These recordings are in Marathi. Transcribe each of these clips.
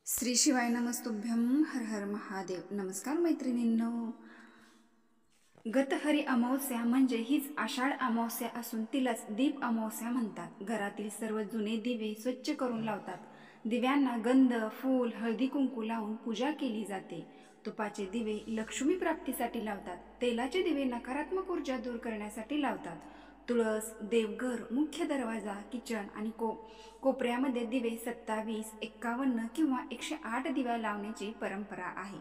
श्री शिवाय नमस्तुभ्यं हर हर महादेव. नमस्कार मैत्रिणींनो. गतहरी अमावस्या म्हणजे हीच आषाढ अमावस्या असून तिलाच दीप अमावस्या म्हणतात. घरातील सर्व जुने दिवे स्वच्छ करून लावतात. दिव्यांना गंध, फूल, हळदी कुंकू लावून पूजा केली जाते. तुपाचे दिवे लक्ष्मी प्राप्तीसाठी लावतात. तेलाचे दिवे नकारात्मक ऊर्जा दूर करण्यासाठी लावतात. तुळस, देवघर, मुख्य दरवाजा, किचन आणि कोपऱ्यामध्ये दिवे 27, 51 किंवा 108 दिवा लावण्याची परंपरा आहे.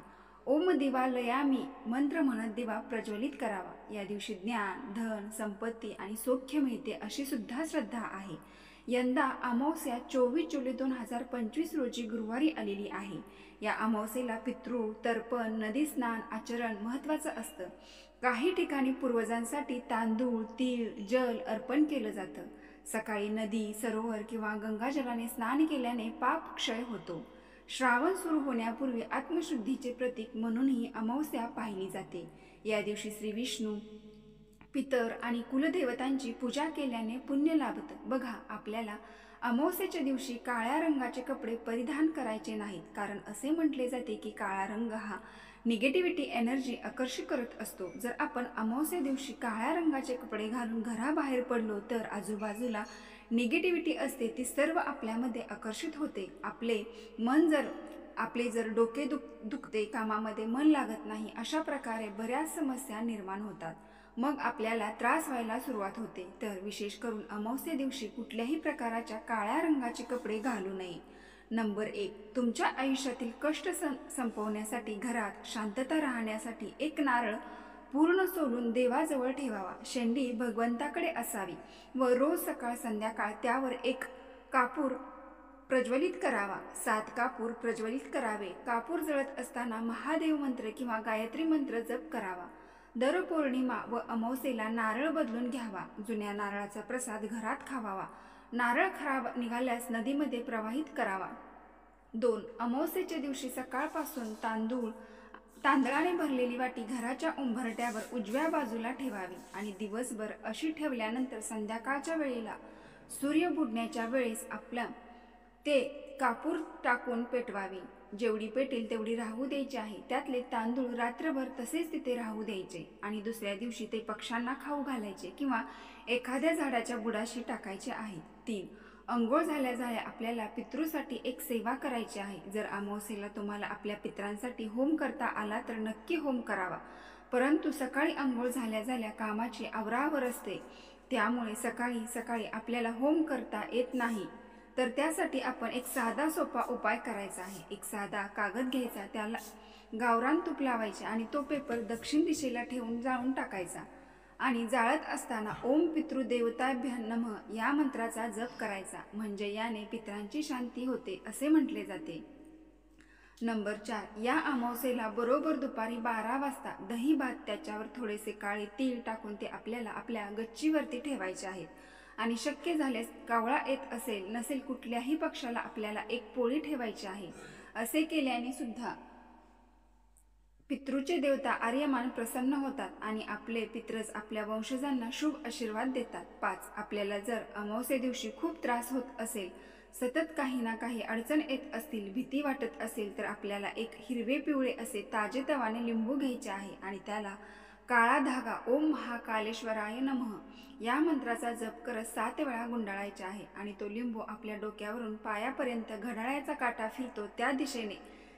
ओम दिवालयामी मंत्र म्हणत दिवा प्रज्वलित करावा. या दिवशी ज्ञान, धन, संपत्ती आणि सौख्य मिळते अशी सुद्धा श्रद्धा आहे. यंदा अमावस्या 24 जुलै 2025 रोजी गुरुवारी आलेली आहे. या अमावस्येला पितृ, तर्पण, नदी स्नान आचरण महत्त्वाचं असतं. काही ठिकाणी पूर्वजांसाठी तांदूळ, तीळ, जल अर्पण केलं जातं. सकाळी नदी, सरोवर किंवा गंगाजलाने स्नान केल्याने पाप क्षय होतो. श्रावण सुरू होण्यापूर्वी आत्मशुद्धीचे प्रतीक म्हणून ही अमावस्या पाहिली जाते. या दिवशी श्री विष्णू, पितर आणि कुलदेवतांची पूजा केल्याने पुण्य लाभतं. बघा, आपल्याला अमावस्येच्या दिवशी काळ्या रंगाचे कपडे परिधान करायचे नाहीत, कारण असे म्हटले जाते की काळा रंग हा निगेटिव्हिटी एनर्जी आकर्षित करत असतो. जर आपण अमावस्या दिवशी काळ्या रंगाचे कपडे घालून घराबाहेर पडलो तर आजूबाजूला निगेटिव्हिटी असते ती सर्व आपल्यामध्ये आकर्षित होते. आपले जर डोके दुखते, कामामध्ये मन लागत नाही, अशा प्रकारे बऱ्याच समस्या निर्माण होतात. मग आपल्याला त्रास व्हायला सुरुवात होते. तर विशेष करून अमावस्या दिवशी कुठल्याही प्रकारच्या काळ्या रंगाचे कपडे घालू नये. नंबर 1, तुमच्या आयुष्यातील कष्ट संपवण्यासाठी, घरात शांतता राहण्यासाठी एक नारळ पूर्ण सोलून देवाजवळ ठेवावा. शेंडी भगवंताकडे असावी व रोज सकाळ संध्याकाळ त्यावर एक कापूर प्रज्वलित करावा. 7 कापूर प्रज्वलित करावे. कापूर जळत असताना महादेव मंत्र किंवा गायत्री मंत्र जप करावा. दर पौर्णिमा व अमावस्येला नारळ बदलून घ्यावा. जुन्या नारळाचा प्रसाद घरात खावावा. नारळ खराब निघाल्यास नदीमध्ये प्रवाहित करावा. 2, अमावस्येच्या दिवशी सकाळपासून तांदळाने भरलेली वाटी घराच्या उंबरठ्यावर उजव्या बाजूला ठेवावी आणि दिवसभर अशी ठेवल्यानंतर संध्याकाळच्या वेळेला सूर्य बुडण्याच्या वेळेस ते कापूर टाकून पेटवावी. जेवढी पेटेल तेवढी राहू द्यायची आहे. त्यातले तांदूळ रात्रभर तसेच तिथे राहू द्यायचे आणि दुसऱ्या दिवशी ते पक्ष्यांना खाऊ घालायचे किंवा एखाद्या झाडाच्या बुडाशी टाकायचे आहे. 3, अंघोळ झाल्या आपल्याला पितृसाठी एक सेवा करायची आहे. जर अमावस्येला तुम्हाला आपल्या पितरांसाठी होम करता आला तर नक्की होम करावा. परंतु सकाळी अंघोळ झाल्या कामाची आवरावर असते, त्यामुळे सकाळी आपल्याला होम करता येत नाही. तर त्यासाठी आपण एक साधा सोपा उपाय करायचा आहे. एक साधा कागद घ्यायचा, त्याला गावरान तूप लावायचे आणि तो पेपर दक्षिण दिशेला ठेवून जाळून टाकायचा आणि जाळत असताना ओम पितृदेवताभ्य नमः या मंत्राचा जप करायचा. म्हणजे याने पितरांची शांती होते असे म्हटले जाते. नंबर 4, या अमावस्येला बरोबर दुपारी 12 वाजता दही भात, त्याच्यावर थोडेसे काळे तीळ टाकून ते आपल्याला आपल्या गच्चीवरती ठेवायचे आहेत आणि शक्य झाल्यास कावळा येत नसेल कुठल्याही पक्षाला आपल्याला एक पोळी ठेवायची आहे. असे केल्याने सुद्धा पितृचे देवता आर्यमान प्रसन्न होतात आणि आपले पितरच आपल्या वंशजांना शुभ आशीर्वाद देतात. 5, आपल्याला जर अमावस्ये दिवशी खूप त्रास होत असेल, सतत काही ना काही अडचण येत असतील, भीती वाटत असेल तर आपल्याला एक हिरवे पिवळे असे ताजेतवाने लिंबू घ्यायचे आहे आणि त्याला काळा धागा ओम महाकालेश्वराय नमः या मंत्राचा जप करत 7 वेळा गुंडाळायचे आहे आणि तो लिंबू आपल्या डोक्यावरून पायापर्यंत घड्याळाचा काटा फिरतो त्या दिशेने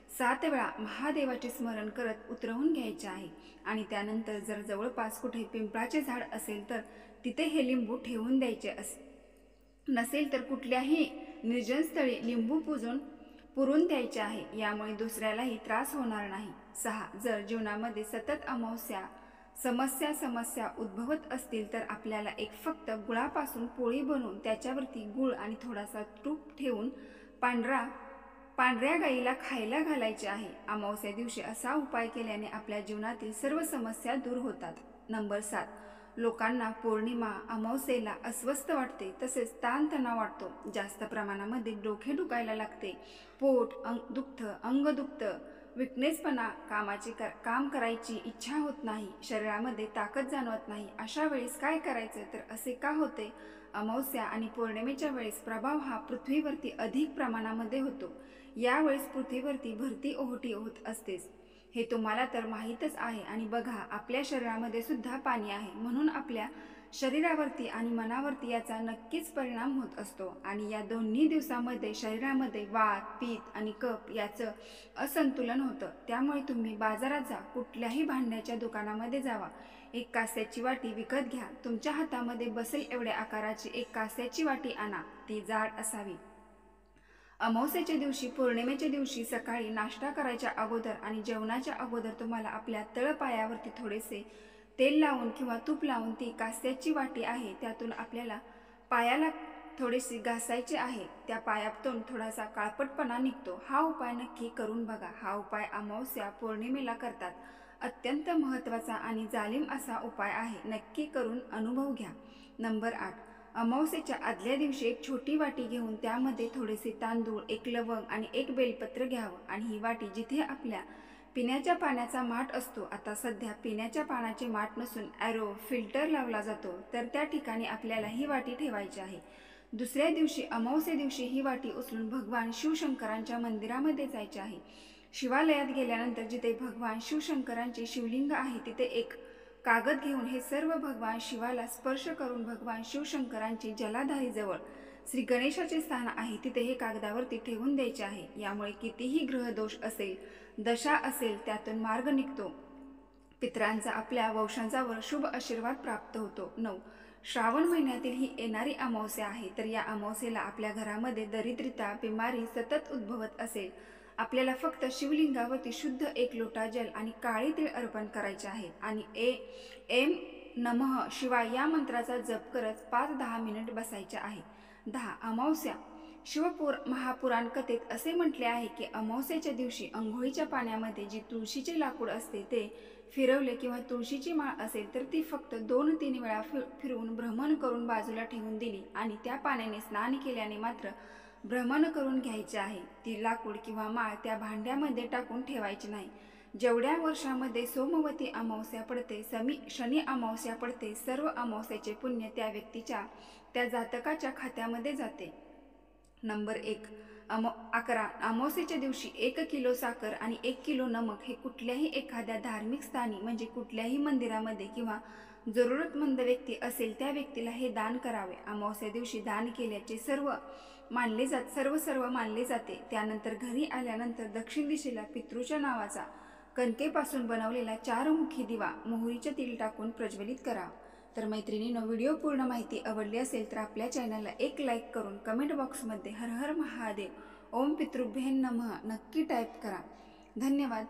7 वेळा महादेवाचे स्मरण करत उतरवून घ्यायचे आहे. आणि त्यानंतर जर जवळपास कुठे पिंपळाचे झाड असेल तर तिथे हे लिंबू ठेवून द्यायचे नसेल तर कुठल्याही निर्जन स्थळी लिंबू पुरून द्यायचे आहे. यामुळे दुसऱ्यालाही त्रास होणार नाही. 6, जर जीवनामध्ये सतत समस्या उद्भवत असतील तर आपल्याला एक फक्त गुळापासून पोळी बनवून त्याच्यावरती गुळ आणि थोडासा तूप ठेवून पांढऱ्या गाईला खायला घालायचे आहे. अमावस्या दिवशी असा उपाय केल्याने आपल्या जीवनातील सर्व समस्या दूर होतात. नंबर 7, लोकांना पौर्णिमा अमावस्येला अस्वस्थ वाटते, तसेच ताणतणाव वाटतो. जास्त प्रमाणामध्ये डोके दुखायला लागते, पोट दुखतं, अंग दुखतं, विकनेसपणा, काम करायची इच्छा होत नाही, शरीरामध्ये ताकद जाणवत नाही. अशा वेळेस काय करायचं तर असे का होते अमावस्या आणि पौर्णिमेच्या वेळेस प्रभाव हा पृथ्वीवरती अधिक प्रमाणामध्ये होतो। यावेळेस पृथ्वीवरती भरती ओहोटी होत असतेच, हे तुम्हाला तर माहीतच आहे। आणि बघा, आपल्या शरीरामध्ये सुद्धा पाणी आहे, म्हणून आपल्या शरीरावरती आणि मनावरती याचा नक्कीच परिणाम होत असतो। आणि या दोन्ही दिवसामध्ये शरीरामध्ये वात, पित्त आणि कफ याचं असंतुलन होतं। त्यामुळे तुम्ही बाजारात जा, कुठल्याही भांड्याच्या दुकानामध्ये जावा, एक कास्याची वाटी विकत घ्या, तुमच्या हातामध्ये बसेल एवढ्या आकाराची एक कास्याची वाटी आणा, ती जाड असावी। अमावस्येच्या दिवशी, पौर्णिमेच्या दिवशी सकाळी नाश्ता करायच्या अगोदर आणि जेवणाच्या अगोदर तुम्हाला आपल्या तळपायावरती थोडेसे तेल लावून किंवा तूप लावून ती कास्याची वाटी आहे त्यातून आपल्याला पायाला थोडेसे घासायचे आहे। त्या पायातून थोडासा काळपटपणा निघतो। हा उपाय नक्की करून बघा। हा उपाय अमावस्या पौर्णिमेला करतात। अत्यंत महत्त्वाचा आणि जालिम असा उपाय आहे, नक्की करून अनुभव घ्या। नंबर 8, अमावस्येच्या आदल्या दिवशी एक छोटी वाटी घेऊन त्यामध्ये थोडेसे तांदूळ, एक लवंग आणि एक बेलपत्र घ्यावं आणि ही वाटी जिथे आपल्या पिण्याच्या पाण्याचा माठ असतो, आता सध्या पिण्याच्या पाण्याचे माठ नसून ॲरो फिल्टर लावला जातो, तर त्या ठिकाणी आपल्याला ही वाटी ठेवायची आहे। दुसऱ्या दिवशी अमावस्ये दिवशी ही वाटी उचलून भगवान शिवशंकरांच्या मंदिरामध्ये जायचे आहे। शिवालयात गेल्यानंतर जिथे भगवान शिवशंकरांचे शिवलिंग आहे तिथे एक कागद घेऊन हे सर्व भगवान शिवाला स्पर्श करून भगवान शिवशंकरांची जलाधारी जवळ श्री गणेशाचे स्थान आहे तिथे हे कागदावरती ठेवून द्यायचे आहे। यामुळे कितीही ग्रहदोष असेल, दशा असेल, त्यातून मार्ग निघतो। पितरांचा आपल्या वंशजांवर शुभ आशीर्वाद प्राप्त होतो। 9, श्रावण महिन्यातील ही येणारी अमावस्या आहे, तर या अमावस्येला आपल्या घरामध्ये दरिद्रता, बिमारी सतत उद्भवत असेल, आपल्याला फक्त शिवलिंगावरती शुद्ध 1 लोटा जल आणि काळे तीळ अर्पण करायचे आहे आणि एम नमः शिवाय या मंत्राचा जप करत 5-10 मिनिट बसायचे आहे। 10, अमावस्या। महापुराण कथेत असे म्हटले आहे की अमावस्येच्या दिवशी अंघोळीच्या पाण्यामध्ये जी तुळशीचे लाकूड असते ते फिरवले किंवा तुळशीची माळ असेल तर ती फक्त 2-3 वेळा फिरवून भ्रमण करून बाजूला ठेवून दिली आणि त्या पाण्याने स्नान केल्याने मात्र भ्रमण करून घ्यायचे आहे। ती लाकूड किंवा माळ त्या भांड्यामध्ये टाकून ठेवायची नाही। जेवढ्या वर्षामध्ये सोमवती अमावस्या पडते, शनी अमावस्या पडते, सर्व अमावस्याचे पुण्य त्या व्यक्तीच्या, त्या जातकाच्या खात्यामध्ये जाते। नंबर 11, अमावस्येच्या दिवशी 1 किलो साखर आणि 1 किलो नमक हे कुठल्याही एखाद्या धार्मिक स्थानी म्हणजे कुठल्याही मंदिरामध्ये किंवा जरूरतमंद व्यक्ती असेल त्या व्यक्तीला हे दान करावे। अमावस्या दिवशी दान केल्याचे सर्व मानले जाते। त्यानंतर घरी आल्यानंतर दक्षिण दिशेला पितृच्या नावाचा कणकेपासून बनवलेला 4मुखी दिवा मोहरीचे तेल टाकून प्रज्वलित करा। तर मैत्रिणींनो, व्हिडिओ पूर्ण माहिती आवडली असेल तर आपल्या चॅनलला एक लाईक करून कमेंट बॉक्समध्ये हर हर महादेव, ओम पितृभ्यें नमः नक्की टाईप करा। धन्यवाद।